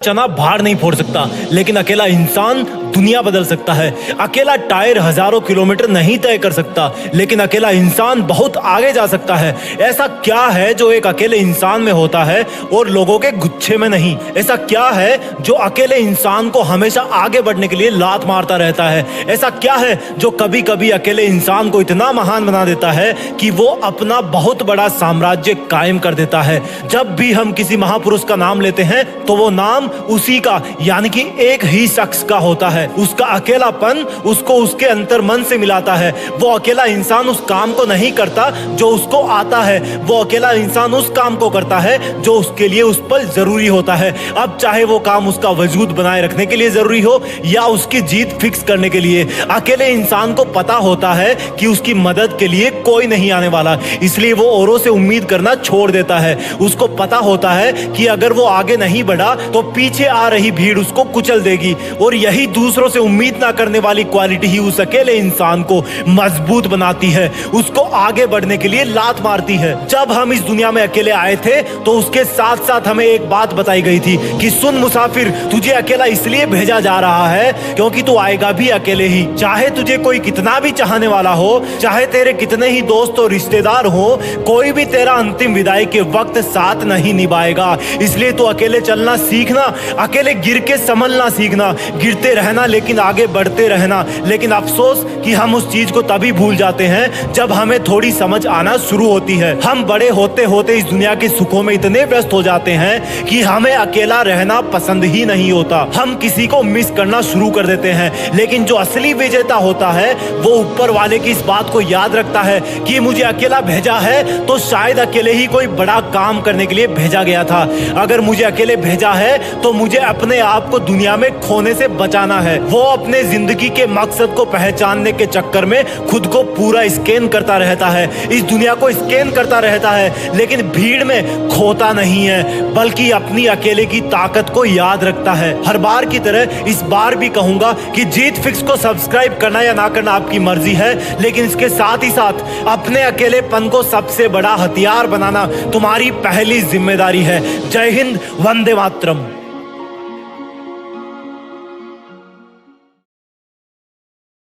चना भार नहीं फोड़ सकता, लेकिन अकेला इंसान दुनिया बदल सकता है। अकेला टायर हजारों किलोमीटर नहीं तय कर सकता, लेकिन अकेला इंसान बहुत आगे जा सकता है। ऐसा क्या है जो एक अकेले इंसान में होता है और लोगों के गुच्छे में नहीं? ऐसा क्या है जो अकेले इंसान को हमेशा आगे बढ़ने के लिए लात मारता रहता है? ऐसा क्या है जो कभी कभी अकेले इंसान को इतना महान बना देता है कि वो अपना बहुत बड़ा साम्राज्य कायम कर देता है? जब भी हम किसी महापुरुष का नाम लेते हैं तो वो नाम उसी का यानी कि एक ही शख्स का होता है। उसका अकेलापन उसको उसके अंतर मन से मिलाता है। वो अकेला इंसान उस काम को नहीं करता जो उसको आता है, वो अकेला इंसान उस काम को करता है जो उसके लिए उस पर जरूरी होता है। अब चाहे वो काम उसका वजूद बनाए रखने के लिए जरूरी हो या उसकी जीत फिक्स करने के लिए, अकेले इंसान को पता होता है कि उसकी मदद के लिए कोई नहीं आने वाला, इसलिए वो औरों से उम्मीद करना छोड़ देता है। उसको पता होता है कि अगर वो आगे नहीं बढ़ा तो पीछे आ रही भीड़ उसको कुचल देगी, और यही दूसरों से उम्मीद ना करने वाली क्वालिटी ही उस अकेले इंसान को मजबूत बनाती है, उसको आगे बढ़ने के लिए लात मारती है। जब हम इस दुनिया में अकेले आए थे तो उसके साथ साथ हमें एक बात बताई गई थी कि सुन मुसाफिर, तुझे अकेला इसलिए भेजा जा रहा है क्योंकि तू आएगा भी अकेले ही। चाहे तुझे कोई कितना भी चाहने वाला हो, चाहे तेरे कितने ही दोस्त और रिश्तेदार हो, कोई भी तेरा अंतिम विदाई के वक्त साथ नहीं निभाएगा। इसलिए तू अकेले चलना सीखना, अकेले गिर के संभलना सीखना, गिरते रहना लेकिन आगे बढ़ते रहना। लेकिन अफसोस कि हम उस चीज को तभी भूल जाते हैं जब हमें थोड़ी समझ आना शुरू होती है। हम बड़े होते होते इस दुनिया के सुखों में इतने व्यस्त हो जाते हैं कि हमें अकेला रहना पसंद ही नहीं होता। हम किसी को मिस करना शुरू कर देते हैं, लेकिन जो असली विजेता होता है वो ऊपर वाले की इस बात को याद रखता है कि मुझे अकेला भेजा है तो शायद अकेले ही कोई बड़ा काम करने के लिए भेजा गया था। अगर मुझे अकेले भेजा है तो मुझे अपने आप को दुनिया में खोने से बचाना है। वो अपने जिंदगी के मकसद को पहचानने के चक्कर में खुद को पूरा स्कैन करता रहता है, इस दुनिया को स्कैन करता रहता है, लेकिन भीड़ में खोता नहीं है बल्कि अपनी अकेले की ताकत को याद रखता है। हर बार की तरह इस बार भी कहूंगा कि जीत फिक्स को सब्सक्राइब करना या ना करना आपकी मर्जी है, लेकिन इसके साथ ही साथ अपने अकेलेपन को सबसे बड़ा हथियार बनाना तुम्हारी पहली जिम्मेदारी है। जय हिंद, वंदे मातरम।